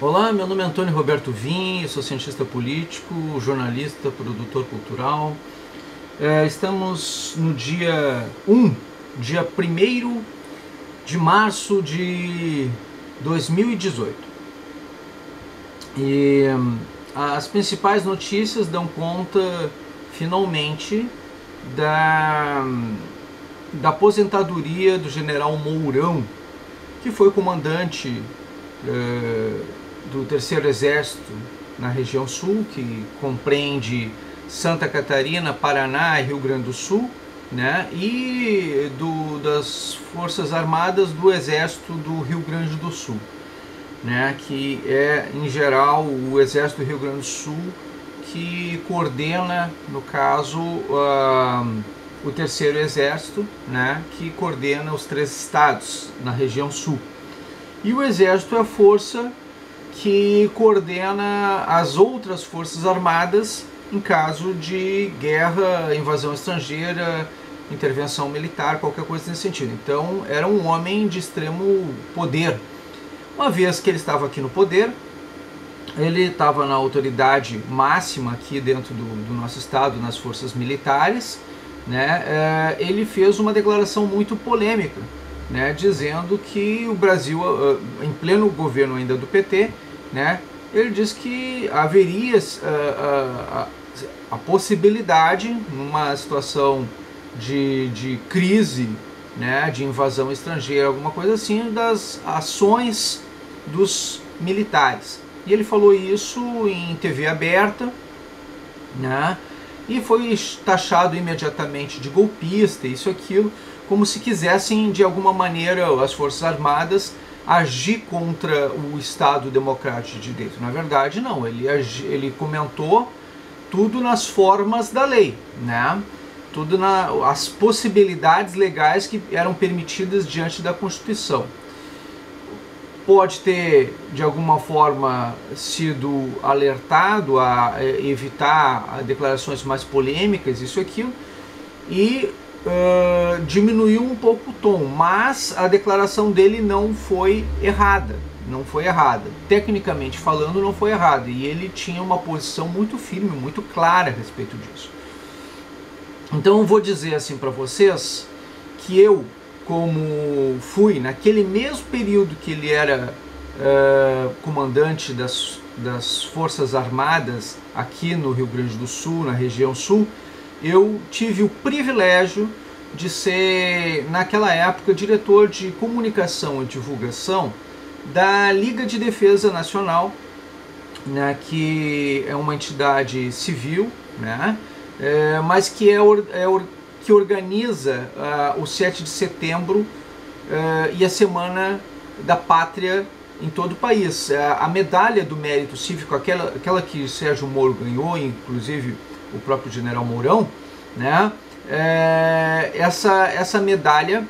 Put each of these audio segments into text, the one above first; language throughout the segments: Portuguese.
Olá, meu nome é Antônio Roberto Vim, eu sou cientista político, jornalista, produtor cultural. Estamos no dia 1º de março de 2018. E as principais notícias dão conta, finalmente, da, da aposentadoria do general Mourão, que foi comandante do Terceiro Exército na região sul, que compreende Santa Catarina, Paraná e Rio Grande do Sul, né? E das Forças Armadas do Exército do Rio Grande do Sul, né? Que é, em geral, o Exército do Rio Grande do Sul que coordena, no caso, o Terceiro Exército, né? Que coordena os 3 estados na região sul. E o Exército é a força que coordena as outras forças armadas em caso de guerra, invasão estrangeira, intervenção militar, qualquer coisa nesse sentido. Então era um homem de extremo poder. Uma vez que ele estava aqui no poder, ele estava na autoridade máxima aqui dentro do nosso estado, nas forças militares, né? Ele fez uma declaração muito polêmica, né, dizendo que o Brasil, em pleno governo ainda do PT, né, ele diz que haveria a possibilidade, numa situação de crise, né, de invasão estrangeira, alguma coisa assim, das ações dos militares. E ele falou isso em TV aberta, né, e foi taxado imediatamente de golpista, isso, aquilo, como se quisessem, de alguma maneira, as Forças Armadas agir contra o Estado Democrático de Direito. Na verdade, não. Ele comentou tudo nas formas da lei, né? Tudo as possibilidades legais que eram permitidas diante da Constituição. Pode ter, de alguma forma, sido alertado a evitar declarações mais polêmicas, isso e aquilo, e diminuiu um pouco o tom, mas a declaração dele não foi errada. Não foi errada. Tecnicamente falando, não foi errada. E ele tinha uma posição muito firme, muito clara a respeito disso. Então eu vou dizer assim para vocês que eu, como fui naquele mesmo período que ele era comandante das Forças Armadas aqui no Rio Grande do Sul, na região sul, eu tive o privilégio de ser, naquela época, diretor de comunicação e divulgação da Liga de Defesa Nacional, né, que é uma entidade civil, né, mas que que organiza o 7 de setembro e a Semana da Pátria em todo o país. A medalha do mérito cívico, aquela que Sérgio Moro ganhou, inclusive o próprio general Mourão, né? Essa medalha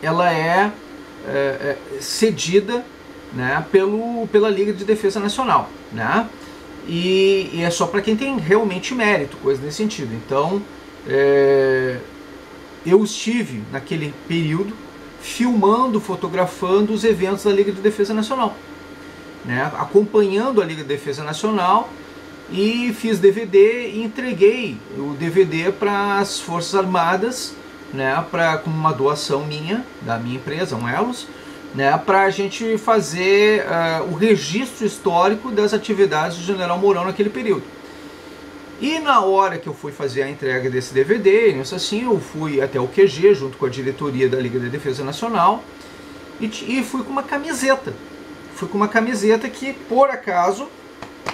ela é cedida, né, pela Liga de Defesa Nacional, né? E é só para quem tem realmente mérito, coisa nesse sentido. Então eu estive naquele período filmando, fotografando os eventos da Liga de Defesa Nacional, né, acompanhando a Liga de Defesa Nacional, e fiz DVD e entreguei o DVD para as Forças Armadas, né, como uma doação minha, da minha empresa, um Elos, né, para a gente fazer o registro histórico das atividades do general Mourão naquele período. E na hora que eu fui fazer a entrega desse DVD, isso assim, eu fui até o QG junto com a diretoria da Liga de Defesa Nacional e fui com uma camiseta. Fui com uma camiseta que, por acaso,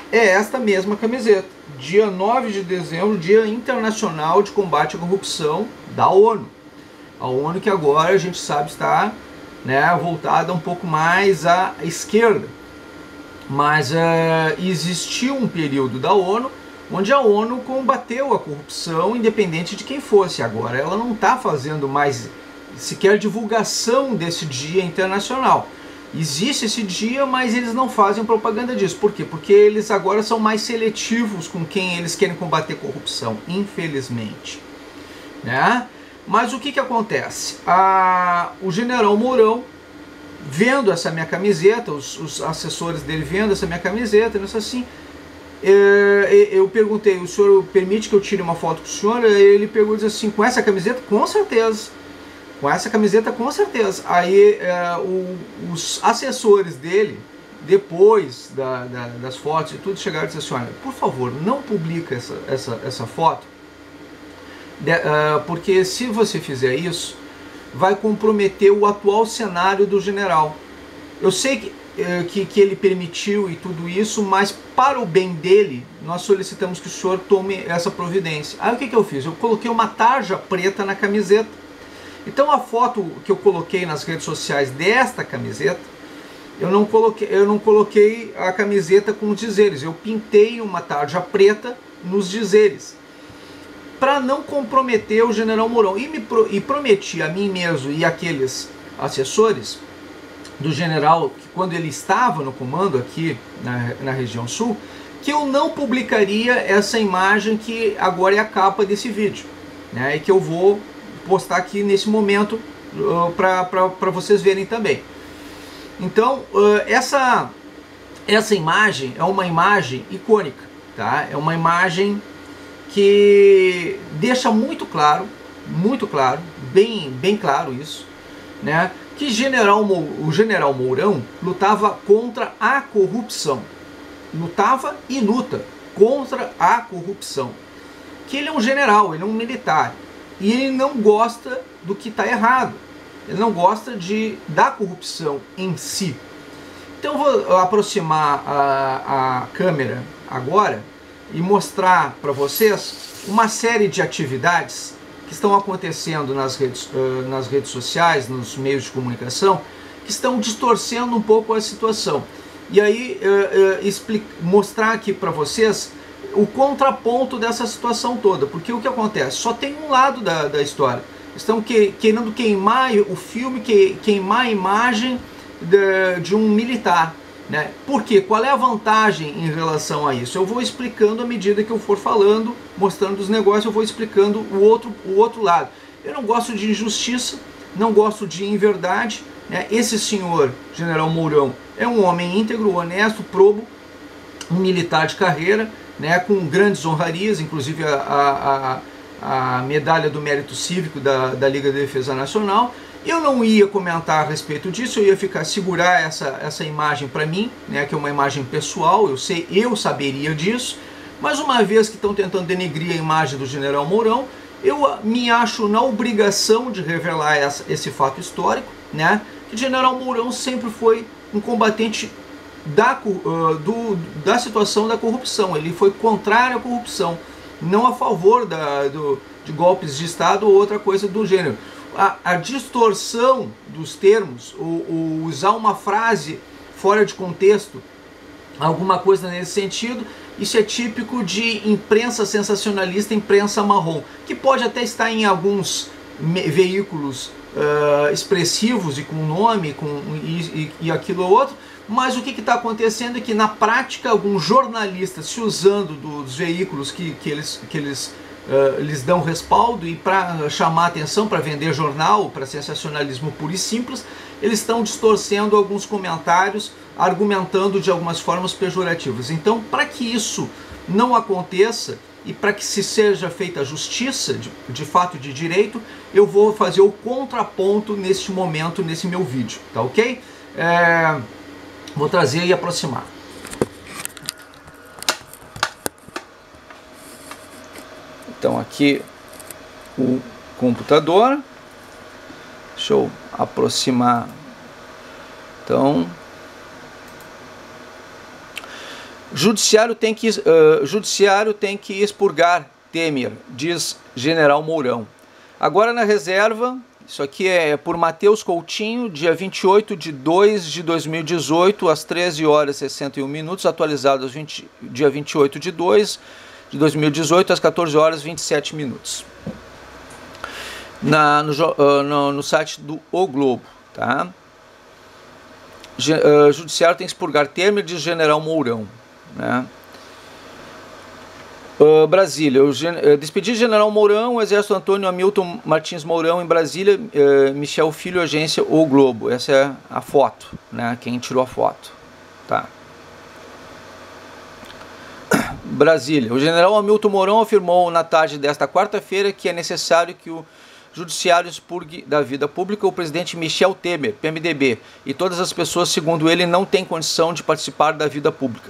é esta mesma camiseta. Dia 9 de dezembro, Dia Internacional de Combate à Corrupção da ONU. A ONU que agora a gente sabe está, né, voltada um pouco mais à esquerda. Mas existiu um período da ONU onde a ONU combateu a corrupção independente de quem fosse. Agora ela não está fazendo mais sequer divulgação desse dia internacional. Existe esse dia, mas eles não fazem propaganda disso. Por quê? Porque eles agora são mais seletivos com quem eles querem combater corrupção, infelizmente, né? Mas o que acontece? O general Mourão, vendo essa minha camiseta, os assessores dele vendo essa minha camiseta, não sei assim, eu perguntei, o senhor permite que eu tire uma foto com o senhor? Ele pergunta assim, com essa camiseta? Com certeza. Com essa camiseta, com certeza. Aí os assessores dele, depois das fotos e tudo, chegaram e disseram assim, olha, por favor, não publica essa foto, porque se você fizer isso, vai comprometer o atual cenário do general. Eu sei que ele permitiu e tudo isso, mas para o bem dele, nós solicitamos que o senhor tome essa providência. Aí o que eu fiz? Eu coloquei uma tarja preta na camiseta. Então a foto que eu coloquei nas redes sociais desta camiseta, eu não coloquei a camiseta com os dizeres, eu pintei uma tarja preta nos dizeres, para não comprometer o general Mourão. E prometi a mim mesmo e aqueles assessores do general, que quando ele estava no comando aqui na região sul, que eu não publicaria essa imagem que agora é a capa desse vídeo, né, e que eu vou postar aqui nesse momento para vocês verem também. Então essa imagem é uma imagem icônica, tá? É uma imagem que deixa muito claro, bem claro isso, né? Que o general Mourão lutava contra a corrupção, lutava e luta contra a corrupção. Que ele é um general, ele é um militar, e ele não gosta do que está errado, ele não gosta da corrupção em si. Então eu vou aproximar a câmera agora e mostrar para vocês uma série de atividades que estão acontecendo nas redes sociais, nos meios de comunicação, que estão distorcendo um pouco a situação. E aí mostrar aqui para vocês o contraponto dessa situação toda, porque o que acontece? Só tem um lado da história. Estão querendo queimar o filme, queimar a imagem de um militar, né? Por quê? Qual é a vantagem em relação a isso? Eu vou explicando à medida que eu for falando, mostrando os negócios, eu vou explicando o outro lado. Eu não gosto de injustiça, não gosto de inverdade, né? Esse senhor, general Mourão, é um homem íntegro, honesto, probo, um militar de carreira, né, com grandes honrarias, inclusive a medalha do mérito cívico da Liga de Defesa Nacional. Eu não ia comentar a respeito disso, eu ia segurar essa imagem para mim, né, que é uma imagem pessoal, eu saberia disso, mas uma vez que estão tentando denegrir a imagem do general Mourão, eu me acho na obrigação de revelar esse fato histórico, né, que o general Mourão sempre foi um combatente da situação da corrupção. Ele foi contrário à corrupção, não a favor de golpes de Estado ou outra coisa do gênero. A distorção dos termos, ou usar uma frase fora de contexto, alguma coisa nesse sentido, isso é típico de imprensa sensacionalista, imprensa marrom, que pode até estar em alguns veículos expressivos e com nome e aquilo ou outro, mas o que está acontecendo é que na prática alguns jornalistas se usando dos veículos que eles lhes dão respaldo e para chamar atenção, para vender jornal, para sensacionalismo puro e simples, eles estão distorcendo alguns comentários, argumentando de algumas formas pejorativas. Então, para que isso não aconteça e para que se seja feita a justiça de fato e de direito, eu vou fazer o contraponto neste momento, nesse meu vídeo, tá ok? Vou trazer e aproximar. Então aqui o computador, deixa eu aproximar. Então, judiciário tem que expurgar Temer, diz general Mourão. Agora na reserva, isso aqui é por Matheus Coutinho, dia 28 de 2 de 2018, às 13 horas e 61 minutos, atualizado dia 28 de 2 de 2018, às 14 horas e 27 minutos. No site do O Globo, tá? Judiciário tem que expurgar Temer, diz general Mourão, né? Brasília, despedido de General Mourão, o Exército Antônio Hamilton Martins Mourão em Brasília, Michel Filho, agência O Globo. Essa é a foto, né? Quem tirou a foto. Tá. Brasília, o General Hamilton Mourão afirmou na tarde desta quarta-feira que é necessário que o Judiciário expurgue da vida pública o presidente Michel Temer, PMDB, e todas as pessoas, segundo ele, não têm condição de participar da vida pública.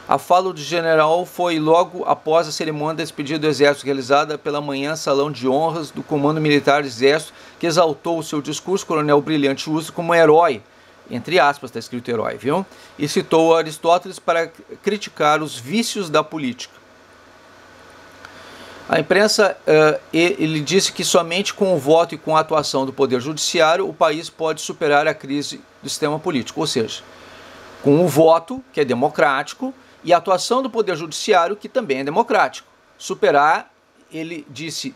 A fala do general foi logo após a cerimônia de despedida do Exército realizada pela manhã Salão de Honras do Comando Militar do Exército, que exaltou o seu discurso, Coronel Brilhante Ustra, como herói, entre aspas, está escrito herói, viu? E citou Aristóteles para criticar os vícios da política. A imprensa, ele disse que somente com o voto e com a atuação do Poder Judiciário o país pode superar a crise do sistema político, ou seja, com o voto, que é democrático, e a atuação do Poder Judiciário, que também é democrático. Superar, ele disse,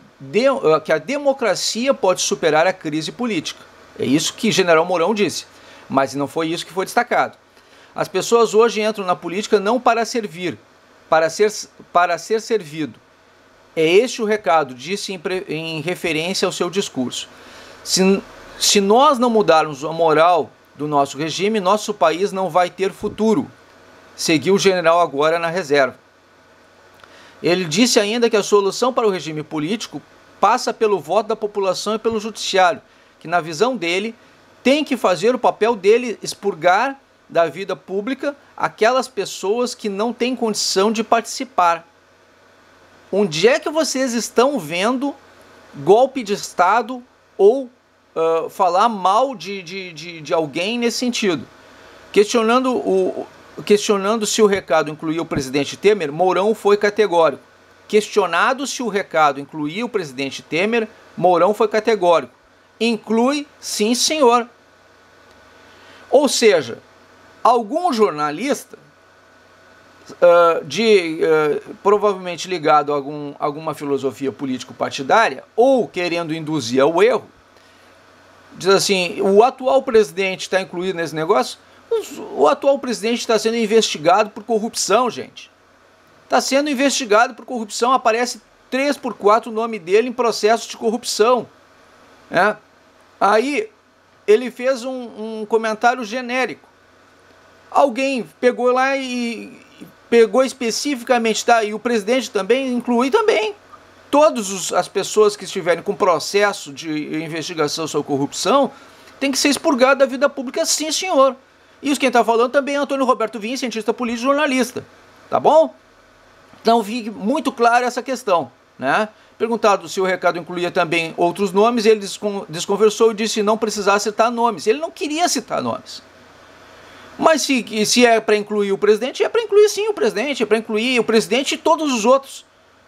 que a democracia pode superar a crise política. É isso que General Mourão disse, mas não foi isso que foi destacado. As pessoas hoje entram na política não para servir, para ser servido. É este o recado, disse em referência ao seu discurso. Se nós não mudarmos a moral do nosso regime, nosso país não vai ter futuro, seguiu o general agora na reserva. Ele disse ainda que a solução para o regime político passa pelo voto da população e pelo judiciário, que na visão dele tem que fazer o papel dele, expurgar da vida pública aquelas pessoas que não têm condição de participar. Onde é que vocês estão vendo golpe de Estado ou falar mal de alguém nesse sentido? Questionando se o recado incluía o presidente Temer, Mourão foi categórico. Questionado se o recado incluía o presidente Temer, Mourão foi categórico. Inclui, sim, senhor. Ou seja, algum jornalista provavelmente ligado a alguma filosofia político-partidária ou querendo induzir ao erro, diz assim, o atual presidente está incluído nesse negócio? O atual presidente está sendo investigado por corrupção, gente. Está sendo investigado por corrupção, aparece 3x4 o nome dele em processo de corrupção. Aí ele fez um comentário genérico. Alguém pegou lá e pegou especificamente, tá? E o presidente também inclui também. Todas as pessoas que estiverem com processo de investigação sobre corrupção tem que ser expurgado da vida pública, sim, senhor. Isso quem está falando também é Antônio Roberto Vinha, cientista político e jornalista. Tá bom? Então fique muito clara essa questão, né? Perguntado se o recado incluía também outros nomes, ele desconversou e disse que não precisava citar nomes. Ele não queria citar nomes. Mas se é para incluir o presidente, é para incluir sim o presidente, é para incluir o presidente e todos os outros,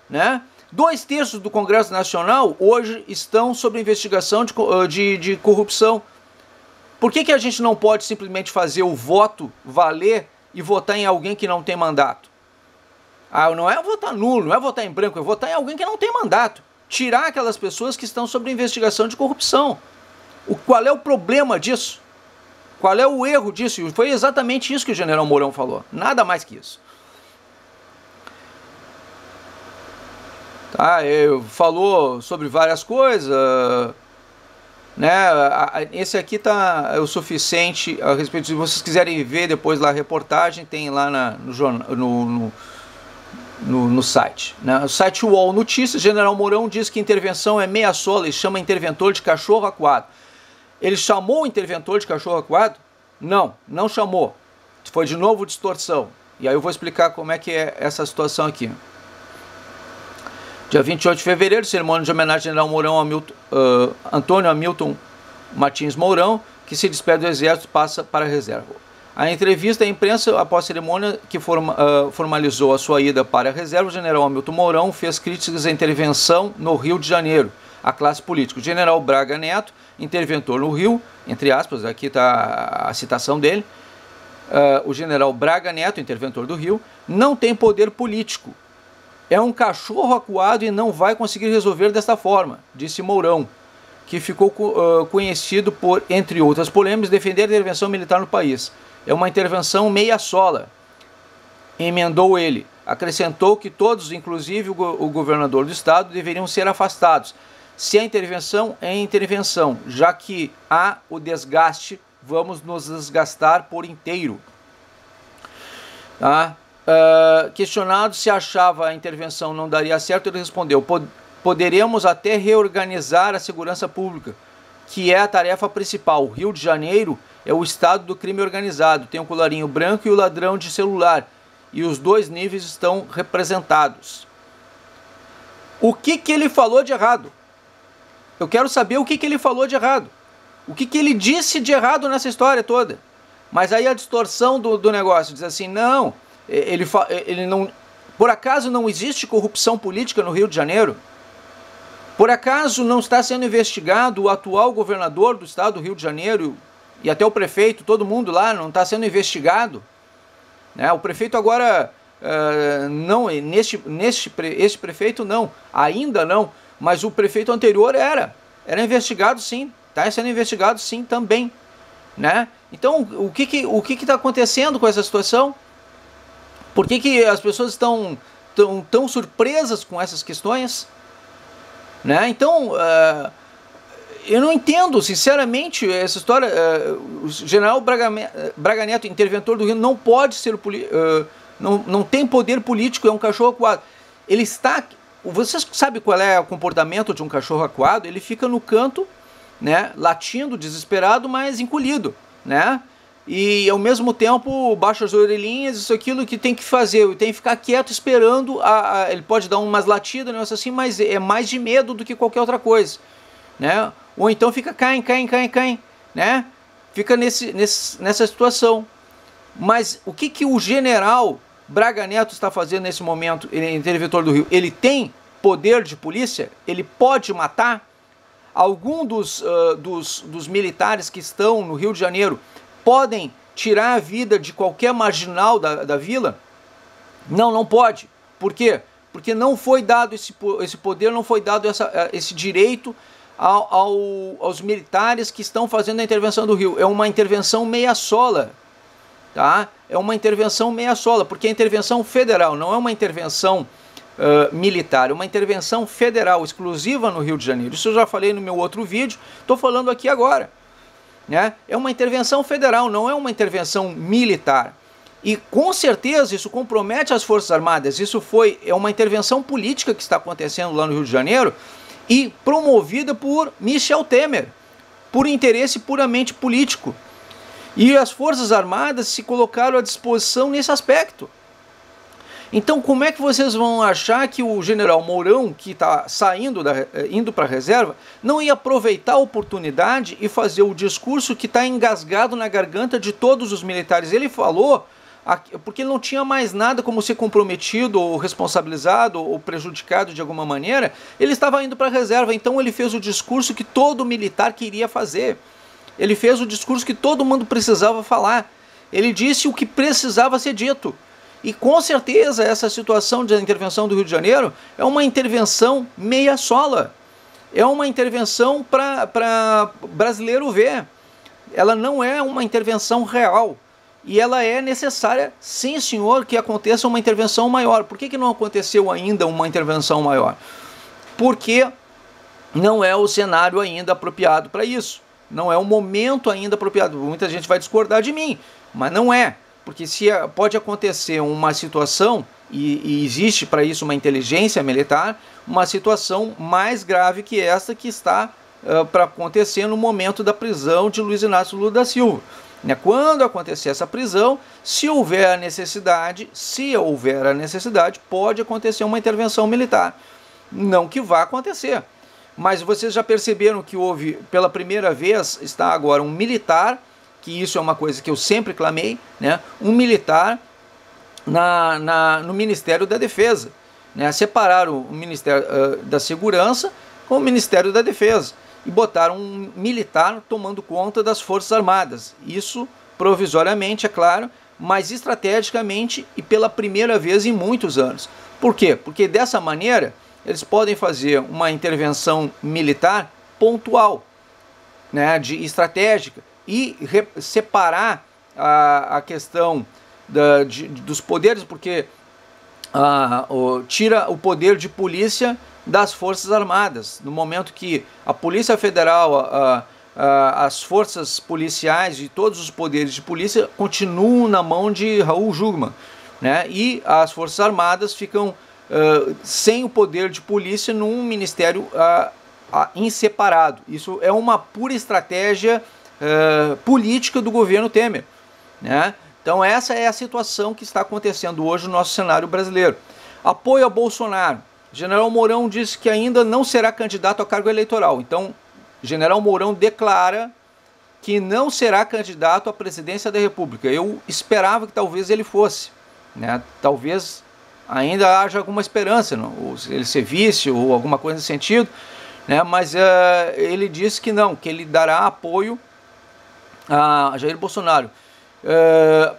né? 2/3 do Congresso Nacional hoje estão sob investigação de corrupção. Por que a gente não pode simplesmente fazer o voto valer e votar em alguém que não tem mandato? Não é votar nulo, não é votar em branco, é votar em alguém que não tem mandato. Tirar aquelas pessoas que estão sob investigação de corrupção. Qual é o problema disso? Qual é o erro disso? E foi exatamente isso que o general Mourão falou. Nada mais que isso. Tá, falou sobre várias coisas, né? Esse aqui tá o suficiente a respeito. Se vocês quiserem ver depois lá a reportagem, tem lá no site, né? O site UOL Notícias. General Mourão diz que intervenção é meia sola e chama interventor de cachorro acuado. Ele chamou o interventor de cachorro acuado? Não, não chamou. Foi de novo distorção. E aí eu vou explicar como é que é essa situação aqui. Dia 28 de fevereiro, cerimônia de homenagem ao general Mourão, Antônio Hamilton Martins Mourão, que se despede do Exército, passa para a reserva. A entrevista à imprensa após a cerimônia que formalizou a sua ida para a reserva, o general Hamilton Mourão fez críticas à intervenção no Rio de Janeiro, à classe política. O general Braga Neto, interventor no Rio, entre aspas, aqui está a citação dele, o general Braga Neto, interventor do Rio, não tem poder político. É um cachorro acuado e não vai conseguir resolver desta forma, disse Mourão, que ficou conhecido por, entre outras polêmicas, defender a intervenção militar no país. É uma intervenção meia sola, emendou ele. Acrescentou que todos, inclusive o governador do estado, deveriam ser afastados. Se a intervenção é intervenção, já que há o desgaste, vamos nos desgastar por inteiro. Tá? Questionado se achava a intervenção não daria certo, ele respondeu: poderemos até reorganizar a segurança pública, que é a tarefa principal. O Rio de Janeiro é o estado do crime organizado, tem o colarinho branco e o ladrão de celular, e os dois níveis estão representados. O que ele falou de errado? Eu quero saber o que ele falou de errado. O que ele disse de errado nessa história toda. Mas aí a distorção do negócio diz assim: não, ele não. Por acaso não existe corrupção política no Rio de Janeiro? Por acaso não está sendo investigado o atual governador do estado do Rio de Janeiro e até o prefeito, todo mundo lá não está sendo investigado? Né? O prefeito agora, não, este prefeito não, ainda não, mas o prefeito anterior era investigado sim, está sendo investigado sim também. Né? Então, o que está acontecendo com essa situação? Por que as pessoas estão tão surpresas com essas questões? Né? Então, eu não entendo, sinceramente, essa história. O general Braga Neto, interventor do Rio, não pode ser, não tem poder político, é um cachorro acuado. Ele está. Vocês sabem qual é o comportamento de um cachorro acuado? Ele fica no canto, né, latindo, desesperado, mas encolhido, né? E ao mesmo tempo baixa as orelhinhas, isso aquilo que tem que fazer, tem que ficar quieto esperando, ele pode dar umas latidas, negócio assim, mas é mais de medo do que qualquer outra coisa, né? Ou então fica cai, né? Fica nessa situação. Mas o que o general Braga Neto está fazendo nesse momento? Ele é interventor do Rio, ele tem poder de polícia? Ele pode matar? Algum dos militares que estão no Rio de Janeiro podem tirar a vida de qualquer marginal da vila? Não pode. Por quê? Porque não foi dado esse poder, não foi dado esse direito aos militares que estão fazendo a intervenção do Rio. É uma intervenção meia-sola. Tá? É uma intervenção meia-sola, porque é intervenção federal, não é uma intervenção militar, é uma intervenção federal, exclusiva no Rio de Janeiro. Isso eu já falei no meu outro vídeo, estou falando aqui agora. Né? É uma intervenção federal, não é uma intervenção militar. E com certeza isso compromete as Forças Armadas. Isso é uma intervenção política que está acontecendo lá no Rio de Janeiro e promovida por Michel Temer, por interesse puramente político. E as Forças Armadas se colocaram à disposição nesse aspecto. Então como é que vocês vão achar que o general Mourão, que está indo para a reserva, não ia aproveitar a oportunidade e fazer o discurso que está engasgado na garganta de todos os militares? Ele falou, porque ele não tinha mais nada como ser comprometido, ou responsabilizado, ou prejudicado de alguma maneira, ele estava indo para a reserva, então ele fez o discurso que todo militar queria fazer. Ele fez o discurso que todo mundo precisava falar. Ele disse o que precisava ser dito. E com certeza essa situação de intervenção do Rio de Janeiro é uma intervenção meia-sola. É uma intervenção para brasileiro ver. Ela não é uma intervenção real. E ela é necessária, sim senhor, que aconteça uma intervenção maior. Por que não aconteceu ainda uma intervenção maior? Porque não é o cenário ainda apropriado para isso. Não é o momento ainda apropriado. Muita gente vai discordar de mim, mas não é. Porque se pode acontecer uma situação, e existe para isso uma inteligência militar, uma situação mais grave que esta que está para acontecer no momento da prisão de Luiz Inácio Lula da Silva. Quando acontecer essa prisão, se houver a necessidade, pode acontecer uma intervenção militar. Não que vá acontecer. Mas vocês já perceberam que houve, pela primeira vez, está agora um militar, que isso é uma coisa que eu sempre clamei, né? Um militar no Ministério da Defesa. Né? Separaram o Ministério da Segurança com o Ministério da Defesa e botaram um militar tomando conta das Forças Armadas. Isso provisoriamente, é claro, mas estrategicamente e pela primeira vez em muitos anos. Por quê? Porque dessa maneira eles podem fazer uma intervenção militar pontual, né, estratégica, e separar a questão dos poderes, porque tira o poder de polícia das Forças Armadas, no momento que a Polícia Federal, as forças policiais e todos os poderes de polícia continuam na mão de Raul Jungmann, né? E as Forças Armadas ficam sem o poder de polícia num ministério inseparado. Isso é uma pura estratégia política do governo Temer, né? Então essa é a situação que está acontecendo hoje no nosso cenário brasileiro. Apoio a Bolsonaro. General Mourão disse que ainda não será candidato a cargo eleitoral. Então, General Mourão declara que não será candidato à presidência da República. Eu esperava que talvez ele fosse, né? Talvez ainda haja alguma esperança, não? Ou ele ser vice ou alguma coisa nesse sentido, né? Mas ele disse que não, que ele dará apoio a Jair Bolsonaro.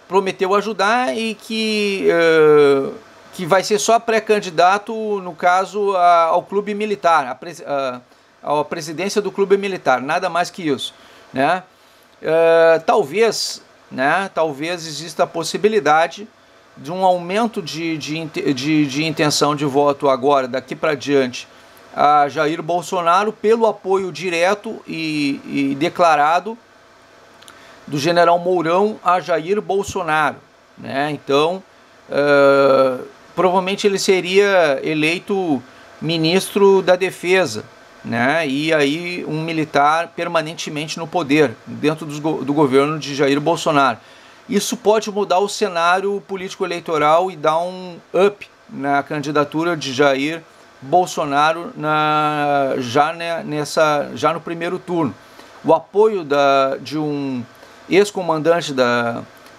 Prometeu ajudar e que vai ser só pré-candidato, no caso, ao clube militar, à presidência do clube militar, nada mais que isso, né? Talvez exista a possibilidade de um aumento de intenção de voto agora, daqui para diante, a Jair Bolsonaro, pelo apoio direto e declarado do General Mourão a Jair Bolsonaro, né? Então, provavelmente ele seria eleito ministro da Defesa, né? E aí um militar permanentemente no poder, dentro do governo de Jair Bolsonaro. Isso pode mudar o cenário político-eleitoral e dar um up na candidatura de Jair Bolsonaro já no primeiro turno. O apoio de um ex-comandante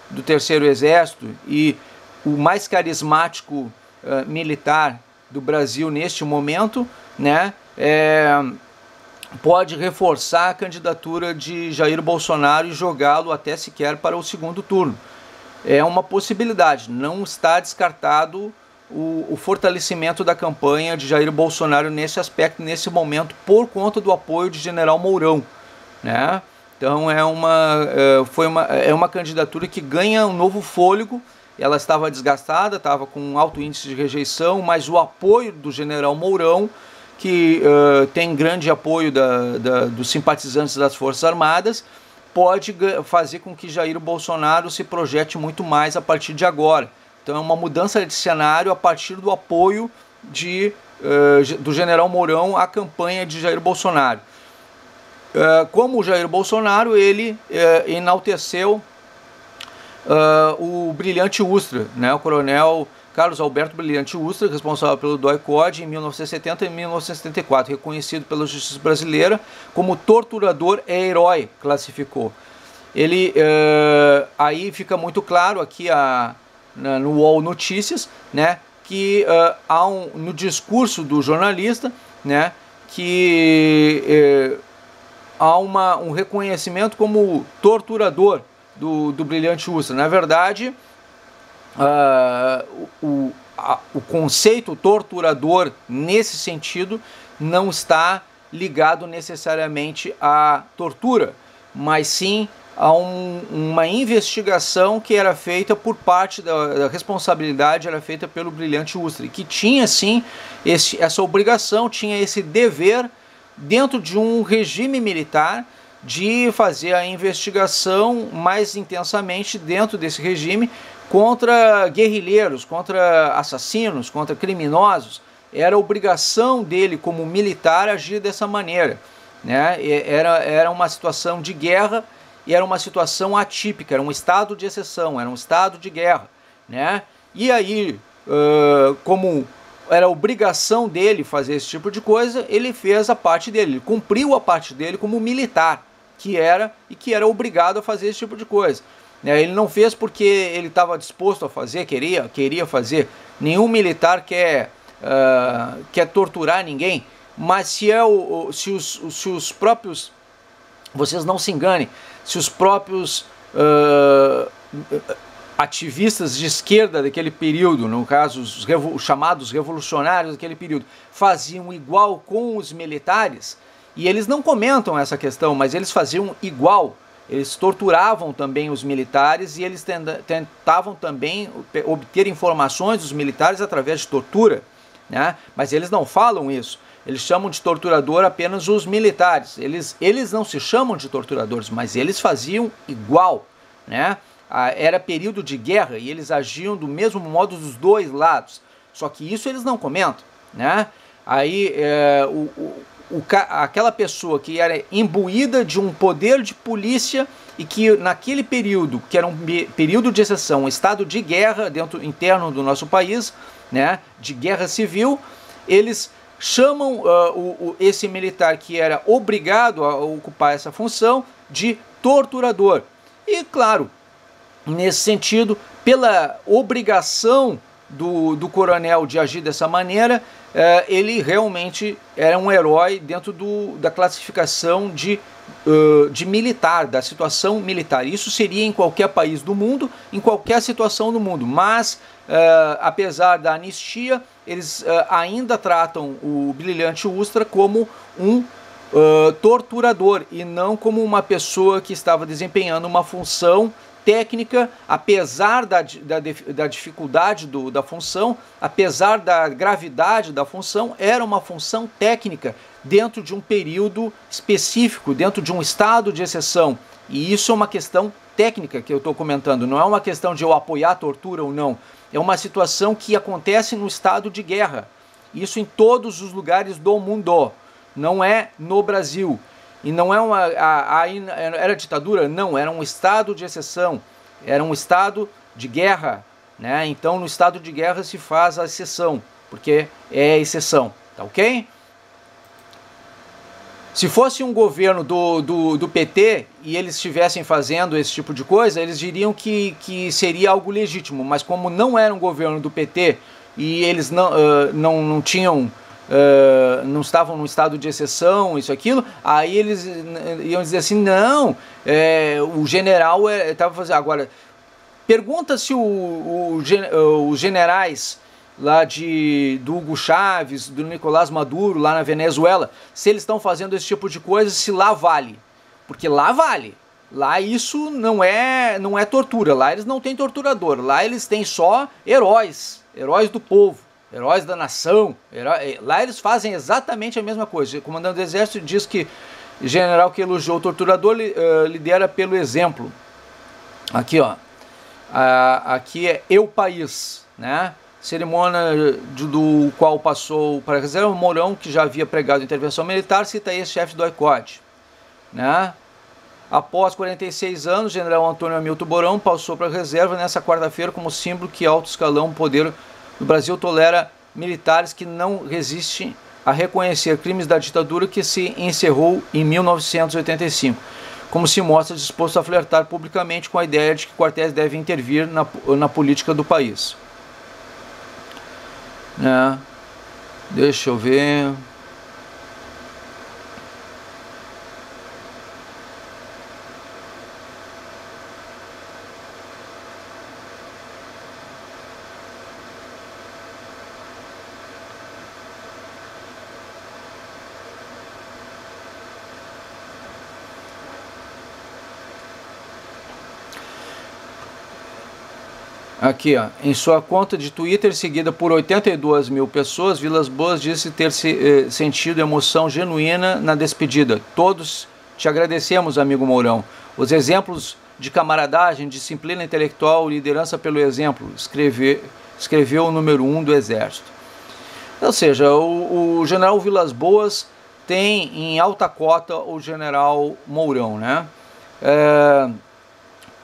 do Terceiro Exército e o mais carismático militar do Brasil neste momento, né, pode reforçar a candidatura de Jair Bolsonaro e jogá-lo até sequer para o segundo turno. É uma possibilidade, não está descartado o fortalecimento da campanha de Jair Bolsonaro nesse aspecto, nesse momento, por conta do apoio de General Mourão, né? Então é uma candidatura que ganha um novo fôlego. Ela estava desgastada, estava com um alto índice de rejeição, mas o apoio do General Mourão, que tem grande apoio dos simpatizantes das Forças Armadas, pode fazer com que Jair Bolsonaro se projete muito mais a partir de agora. Então é uma mudança de cenário a partir do apoio do General Mourão à campanha de Jair Bolsonaro. Como o Jair Bolsonaro, ele enalteceu o Brilhante Ustra, né? O coronel Carlos Alberto Brilhante Ustra, responsável pelo DOI-CODE em 1970 e 1974, reconhecido pela justiça brasileira como torturador e herói, classificou. Ele, aí fica muito claro aqui no UOL Notícias, né, que no discurso do jornalista, né, que há um reconhecimento como torturador do Brilhante Ustra. Na verdade, o conceito torturador, nesse sentido, não está ligado necessariamente à tortura, mas sim a uma investigação que era feita por parte da responsabilidade, era feita pelo Brilhante Ustra, que tinha sim essa obrigação, tinha esse dever, dentro de um regime militar, de fazer a investigação mais intensamente dentro desse regime contra guerrilheiros, contra assassinos, contra criminosos. Era obrigação dele como militar agir dessa maneira, né? Era uma situação de guerra e era uma situação atípica, era um estado de exceção, era um estado de guerra, né? E aí, como era obrigação dele fazer esse tipo de coisa, ele fez a parte dele, ele cumpriu a parte dele como militar, que era obrigado a fazer esse tipo de coisa. Ele não fez porque ele estava disposto a fazer, queria fazer. Nenhum militar quer torturar ninguém, mas se os próprios, vocês não se enganem, se os próprios ativistas de esquerda daquele período, no caso os chamados revolucionários daquele período, faziam igual com os militares, e eles não comentam essa questão, mas eles faziam igual, eles torturavam também os militares e eles tentavam também obter informações dos militares através de tortura, né? Mas eles não falam isso. Eles chamam de torturador apenas os militares. Eles não se chamam de torturadores, mas eles faziam igual, né? Era período de guerra e eles agiam do mesmo modo dos dois lados. Só que isso eles não comentam, né? Aí aquela pessoa que era imbuída de um poder de polícia e que naquele período, que era um período de exceção, um estado de guerra interno do nosso país, né, de guerra civil, eles chamam esse militar que era obrigado a ocupar essa função de torturador. E claro, nesse sentido, pela obrigação do coronel de agir dessa maneira, ele realmente era um herói dentro da classificação de militar, da situação militar. Isso seria em qualquer país do mundo, em qualquer situação do mundo, mas apesar da anistia, eles ainda tratam o Brilhante Ustra como um torturador e não como uma pessoa que estava desempenhando uma função técnica, apesar da dificuldade da função, apesar da gravidade da função, era uma função técnica dentro de um período específico, dentro de um estado de exceção. E isso é uma questão técnica que eu estou comentando, não é uma questão de eu apoiar a tortura ou não. É uma situação que acontece no estado de guerra. Isso em todos os lugares do mundo, não é no Brasil. E não é era ditadura? Não, era um estado de exceção, era um estado de guerra, né? Então no estado de guerra se faz a exceção, porque é exceção, tá ok? Se fosse um governo do PT e eles estivessem fazendo esse tipo de coisa, eles diriam que seria algo legítimo, mas como não era um governo do PT e eles não tinham... não estavam num estado de exceção, isso, aquilo, aí eles iam dizer assim, não, o general estava fazendo... Agora, pergunta se os generais lá do Hugo Chávez, do Nicolás Maduro, lá na Venezuela, se eles estão fazendo esse tipo de coisa, se lá vale. Porque lá vale. Lá isso não é tortura, lá eles não têm torturador, lá eles têm só heróis do povo. Heróis da nação, lá eles fazem exatamente a mesma coisa. O comandante do exército diz que o general que elogiou o torturador lidera pelo exemplo. Aqui, ó, aqui é Eu País, né? Cerimônia do qual passou para a reserva Mourão, que já havia pregado intervenção militar, cita ex-chefe do ICOD, né? Após 46 anos, o general Antônio Hamilton Mourão passou para a reserva nessa quarta-feira como símbolo que alto escalão poder o Brasil tolera militares que não resistem a reconhecer crimes da ditadura que se encerrou em 1985, como se mostra disposto a flertar publicamente com a ideia de que quartéis devem intervir na política do país. Deixa eu ver... Aqui, ó, em sua conta de Twitter, seguida por 82 mil pessoas, Vilas Boas disse ter sentido emoção genuína na despedida. Todos te agradecemos, amigo Mourão. Os exemplos de camaradagem, disciplina intelectual, liderança pelo exemplo, escreveu o número 1 do Exército. Ou seja, o general Vilas Boas tem em alta cota o general Mourão, né?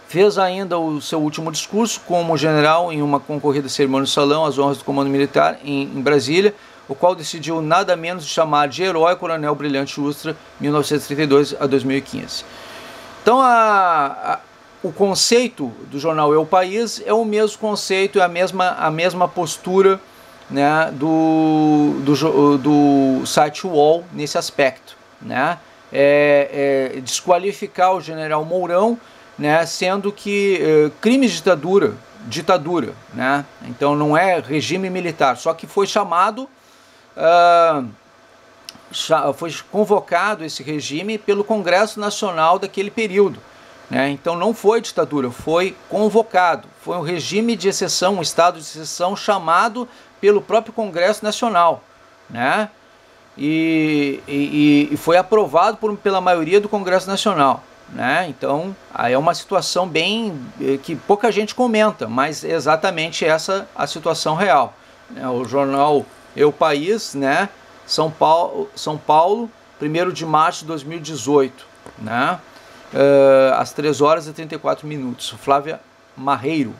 Fez ainda o seu último discurso como general em uma concorrida cerimônia de salão às honras do comando militar em Brasília, o qual decidiu nada menos de chamar de herói Coronel Brilhante Ustra 1932 a 2015. Então o conceito do jornal Eu País é o mesmo conceito, é a mesma postura, né, do site UOL nesse aspecto, né? Desqualificar o general Mourão, né, sendo que crimes de ditadura, né? Então não é regime militar, só que foi chamado, foi convocado esse regime pelo Congresso Nacional daquele período, né? Então não foi ditadura, foi convocado, foi um regime de exceção, um estado de exceção chamado pelo próprio Congresso Nacional, né? E foi aprovado pela maioria do Congresso Nacional, né? Então aí é uma situação bem que pouca gente comenta, mas é exatamente essa a situação real, né? O jornal O País, né? São Paulo, 1º de março de 2018, né? Às 3h34. Flávia Marreiro,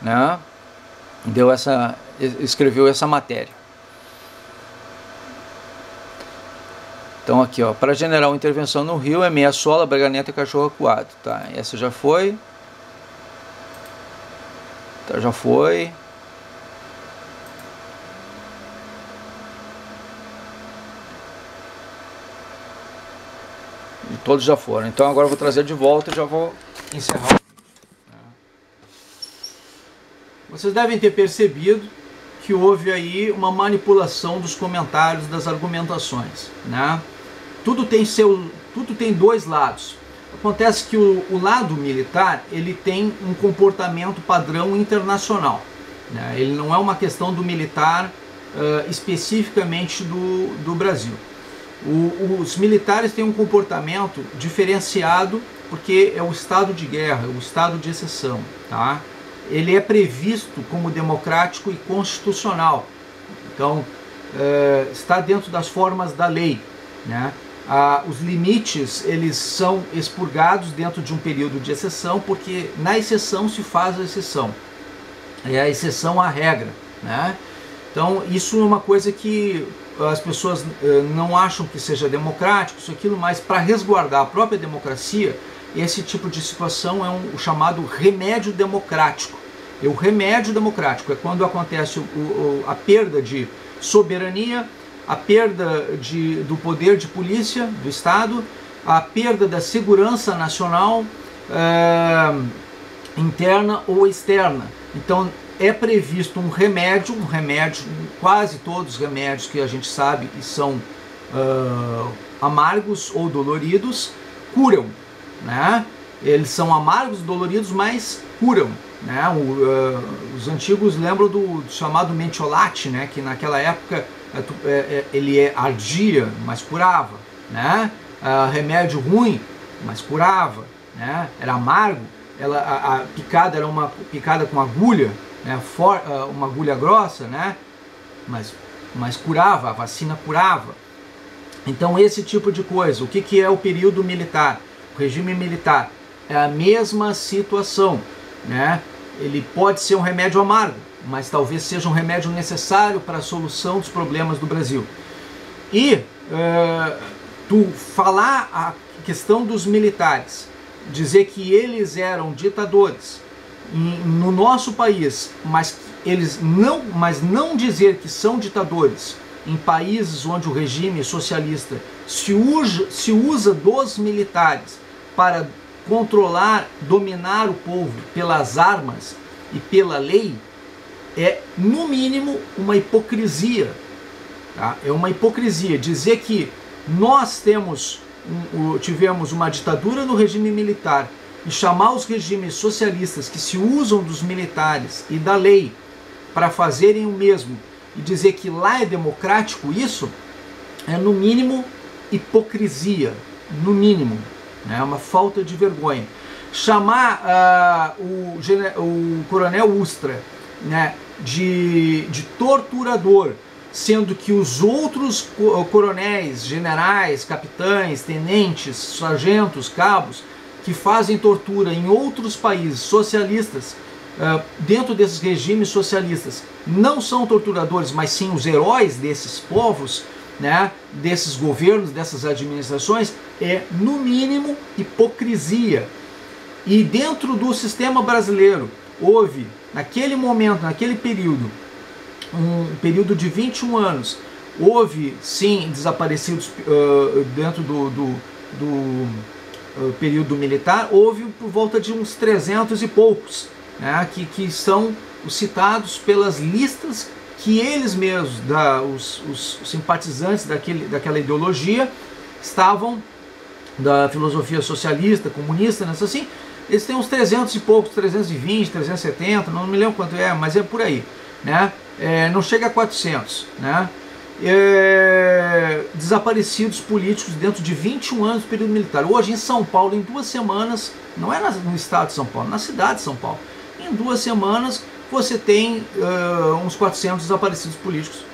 né? Escreveu essa matéria. Então aqui, ó, para general intervenção no Rio é meia sola, Braga Neto e cachorro acuado, tá? Essa já foi. Tá, já foi. E todos já foram. Então agora eu vou trazer de volta e já vou encerrar o vídeo. Vocês devem ter percebido que houve aí uma manipulação dos comentários, das argumentações, né? Tudo tem dois lados. Acontece que o lado militar, ele tem um comportamento padrão internacional, né? Ele não é uma questão do militar especificamente do Brasil. Os militares têm um comportamento diferenciado porque é o estado de guerra, o estado de exceção, tá? Ele é previsto como democrático e constitucional, então está dentro das formas da lei, né? Os limites, eles são expurgados dentro de um período de exceção, porque na exceção se faz a exceção, é a exceção à regra, né? Então isso é uma coisa que as pessoas não acham que seja democrático, isso aquilo, mas para resguardar a própria democracia, esse tipo de situação é o chamado remédio democrático. O remédio democrático é quando acontece a perda de soberania, a perda do poder de polícia do Estado, a perda da segurança nacional interna ou externa. Então é previsto um remédio, quase todos os remédios que a gente sabe que são amargos ou doloridos, curam, né? Eles são amargos, doloridos, mas curam, né? Os antigos lembram do chamado mentiolate, né? Que naquela época ele ardia, mas curava, né? Remédio ruim, mas curava, né? Era amargo, a picada era uma picada com agulha, né? Uma agulha grossa, né? Mas curava, a vacina curava. Então esse tipo de coisa. O que é o período militar? O regime militar é a mesma situação, né? Ele pode ser um remédio amargo, mas talvez seja um remédio necessário para a solução dos problemas do Brasil. E tu falar a questão dos militares, dizer que eles eram ditadores no nosso país, mas não dizer que são ditadores em países onde o regime socialista se usa dos militares para controlar, dominar o povo pelas armas e pela lei, é no mínimo uma hipocrisia, tá? É uma hipocrisia dizer que nós tivemos uma ditadura no regime militar e chamar os regimes socialistas que se usam dos militares e da lei para fazerem o mesmo e dizer que lá é democrático, isso é no mínimo hipocrisia, no mínimo, né? É uma falta de vergonha. Chamar o coronel Ustra, né, de torturador, sendo que os outros coronéis, generais, capitães, tenentes, sargentos, cabos, que fazem tortura em outros países socialistas, dentro desses regimes socialistas, não são torturadores, mas sim os heróis desses povos, né, desses governos, dessas administrações, é no mínimo hipocrisia. E dentro do sistema brasileiro houve, naquele momento, naquele período, um período de 21 anos, houve sim desaparecidos dentro do período militar, houve por volta de uns 300 e poucos, né, que são os citados pelas listas que eles mesmos, os simpatizantes daquela ideologia, estavam da filosofia socialista, comunista, né, assim, eles têm uns 300 e poucos, 320, 370, não me lembro quanto é, mas é por aí, né? Não chega a 400, né? Desaparecidos políticos dentro de 21 anos do período militar. Hoje em São Paulo, em 2 semanas, não é no estado de São Paulo, na cidade de São Paulo, em 2 semanas você tem uns 400 desaparecidos políticos,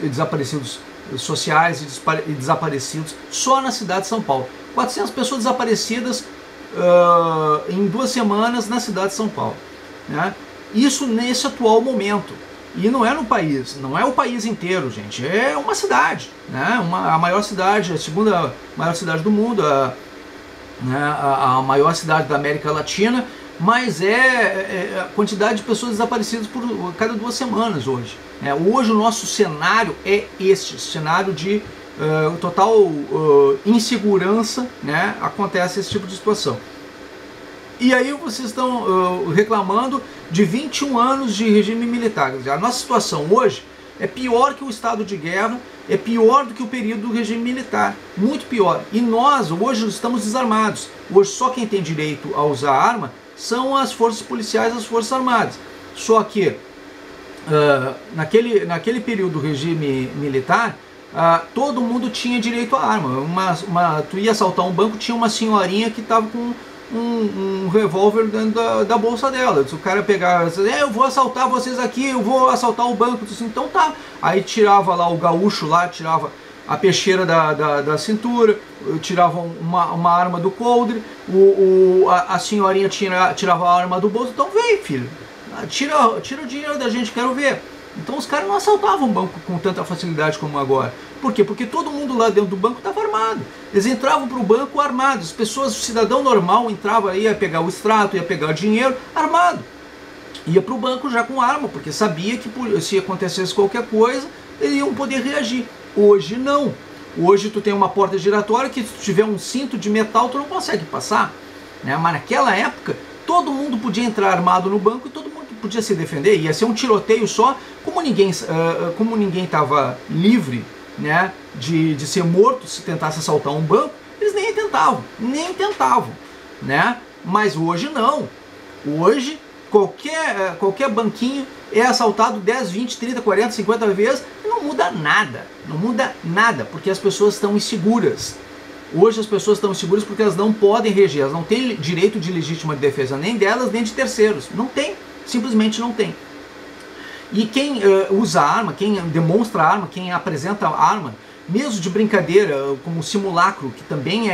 desaparecidos sociais e desaparecidos só na cidade de São Paulo. 400 pessoas desaparecidas em 2 semanas na cidade de São Paulo, né? Isso nesse atual momento. E não é no país, não é o país inteiro, gente. É uma cidade, né? A maior cidade, a segunda maior cidade do mundo, a maior cidade da América Latina, mas a quantidade de pessoas desaparecidas por cada 2 semanas hoje. Hoje o nosso cenário é este, cenário de total insegurança, né? Acontece esse tipo de situação. E aí vocês estão reclamando de 21 anos de regime militar. A nossa situação hoje é pior que o estado de guerra, é pior do que o período do regime militar, muito pior. E nós hoje estamos desarmados. Hoje só quem tem direito a usar arma são as forças policiais, as forças armadas. Só que naquele período do regime militar, todo mundo tinha direito à arma. Tu ia assaltar um banco, tinha uma senhorinha que estava com um revólver dentro da bolsa dela. Se o cara pegava, eu vou assaltar vocês aqui, eu vou assaltar o banco, disse, então tá. Aí tirava lá o gaúcho lá, tirava a peixeira da cintura, tirava uma arma do coldre, a senhorinha tirava a arma do bolso. Então vem, filho, tira o dinheiro da gente, quero ver. Então os caras não assaltavam o banco com tanta facilidade como agora. Por quê? Porque todo mundo lá dentro do banco estava armado. Eles entravam para o banco armados. As pessoas, o cidadão normal entrava aí, ia pegar o extrato, ia pegar o dinheiro armado. Ia para o banco já com arma, porque sabia que se acontecesse qualquer coisa, eles iam poder reagir. Hoje não. Hoje tu tem uma porta giratória que se tu tiver um cinto de metal, tu não consegue passar, né? Mas naquela época, todo mundo podia entrar armado no banco e todo mundo podia se defender. Ia ser um tiroteio só. Como ninguém estava livre, né, de ser morto se tentasse assaltar um banco, eles nem tentavam, né? Mas hoje não. Hoje qualquer banquinho é assaltado 10, 20, 30, 40, 50 vezes e não muda nada, porque as pessoas estão inseguras. Hoje as pessoas estão inseguras porque elas não podem reger, elas não têm direito de legítima defesa, nem delas, nem de terceiros. Não tem, simplesmente não tem. E quem usa arma, quem demonstra arma, quem apresenta arma, mesmo de brincadeira, como simulacro, que também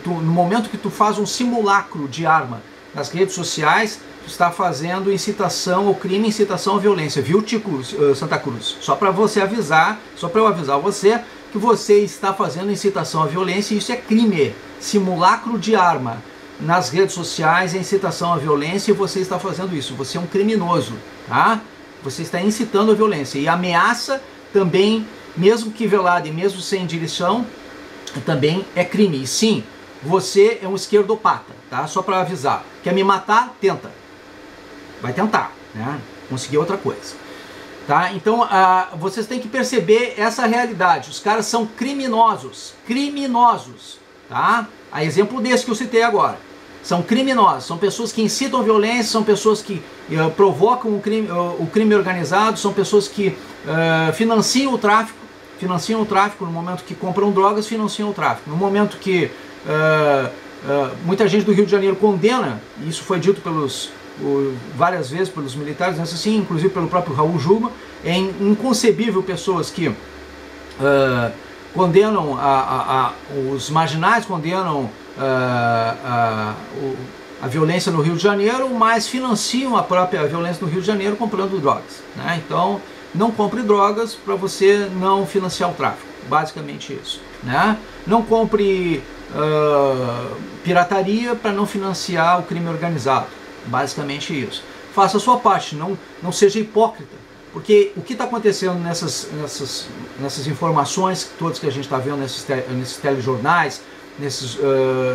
no momento que tu faz um simulacro de arma nas redes sociais, tu está fazendo incitação ao crime, incitação à violência, viu, Tico Santa Cruz? Só para você avisar, só para eu avisar você que você está fazendo incitação à violência e isso é crime, simulacro de arma. Nas redes sociais é incitação à violência e você está fazendo isso. Você é um criminoso, tá? Você está incitando a violência. E ameaça também, mesmo que velada e mesmo sem direção, também é crime. E sim, você é um esquerdopata, tá? Só para avisar. Quer me matar? Tenta. Vai tentar, né? Conseguir outra coisa. Tá? Então, vocês têm que perceber essa realidade. Os caras são criminosos. Criminosos, tá? A exemplo desse que eu citei agora. São criminosos, são pessoas que incitam a violência, são pessoas que provocam o crime organizado, são pessoas que financiam o tráfico no momento que compram drogas, financiam o tráfico. No momento que muita gente do Rio de Janeiro condena, e isso foi dito várias vezes pelos militares, assim, inclusive pelo próprio Raul Jungmann, é inconcebível pessoas que condenam os marginais, condenam a violência no Rio de Janeiro, mas financiam a própria violência no Rio de Janeiro comprando drogas, né? Então, não compre drogas para você não financiar o tráfico, basicamente isso, né? Não compre pirataria para não financiar o crime organizado, basicamente isso. Faça a sua parte, não seja hipócrita. Porque o que está acontecendo nessas informações todas que a gente está vendo nesses telejornais, nesses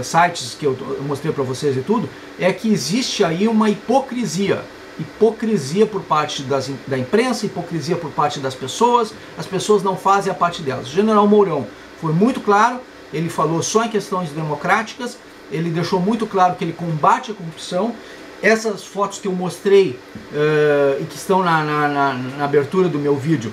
sites que eu mostrei para vocês e tudo, é que existe aí uma hipocrisia. Hipocrisia por parte da imprensa, hipocrisia por parte das pessoas, as pessoas não fazem a parte delas. O general Mourão foi muito claro, ele falou só em questões democráticas, ele deixou muito claro que ele combate a corrupção. Essas fotos que eu mostrei e que estão na abertura do meu vídeo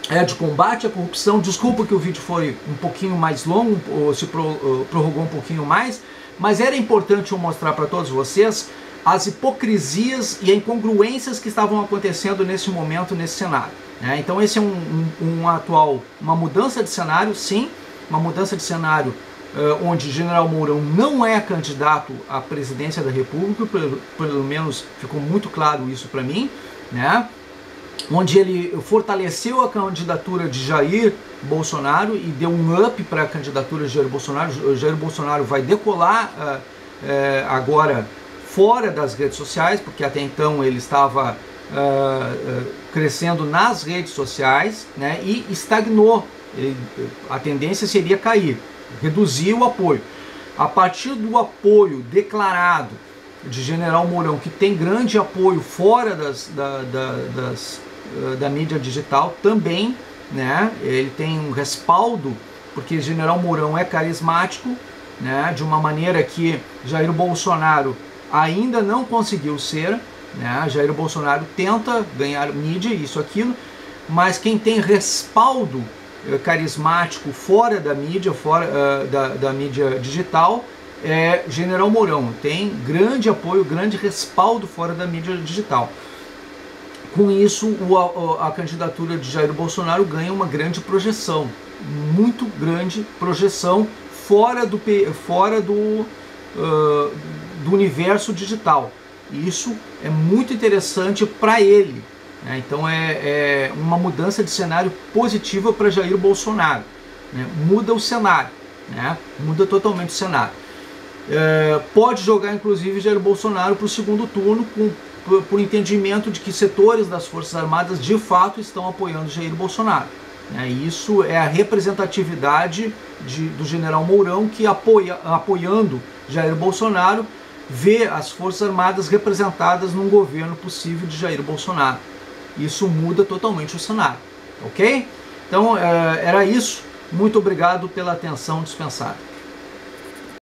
é de combate à corrupção. Desculpa que o vídeo foi um pouquinho mais longo, ou se prorrogou um pouquinho mais, mas era importante eu mostrar para todos vocês as hipocrisias e incongruências que estavam acontecendo nesse momento, nesse cenário, né? Então esse é uma mudança de cenário, sim, uma mudança de cenário onde General Mourão não é candidato à presidência da República, pelo menos ficou muito claro isso para mim, né? Onde ele fortaleceu a candidatura de Jair Bolsonaro e deu um up para a candidatura de Jair Bolsonaro. Jair Bolsonaro vai decolar agora fora das redes sociais, porque até então ele estava crescendo nas redes sociais, né, e estagnou. A tendência seria cair, reduzir o apoio. A partir do apoio declarado de General Mourão, que tem grande apoio fora da mídia digital também, né, ele tem um respaldo, porque General Mourão é carismático, né, de uma maneira que Jair Bolsonaro ainda não conseguiu ser, né? Jair Bolsonaro tenta ganhar mídia, isso, aquilo, mas quem tem respaldo carismático fora da mídia, da mídia digital, é General Mourão. Tem grande apoio, grande respaldo fora da mídia digital. Com isso, a candidatura de Jair Bolsonaro ganha uma grande projeção, muito grande projeção fora do universo digital. E isso é muito interessante para ele, né? Então é uma mudança de cenário positiva para Jair Bolsonaro, né? Muda o cenário, né? Muda totalmente o cenário. Pode jogar inclusive Jair Bolsonaro para o segundo turno por entendimento de que setores das Forças Armadas de fato estão apoiando Jair Bolsonaro, né? Isso é a representatividade do General Mourão, que apoiando Jair Bolsonaro, vê as Forças Armadas representadas num governo possível de Jair Bolsonaro. Isso muda totalmente o cenário, ok? Então era isso. Muito obrigado pela atenção dispensada.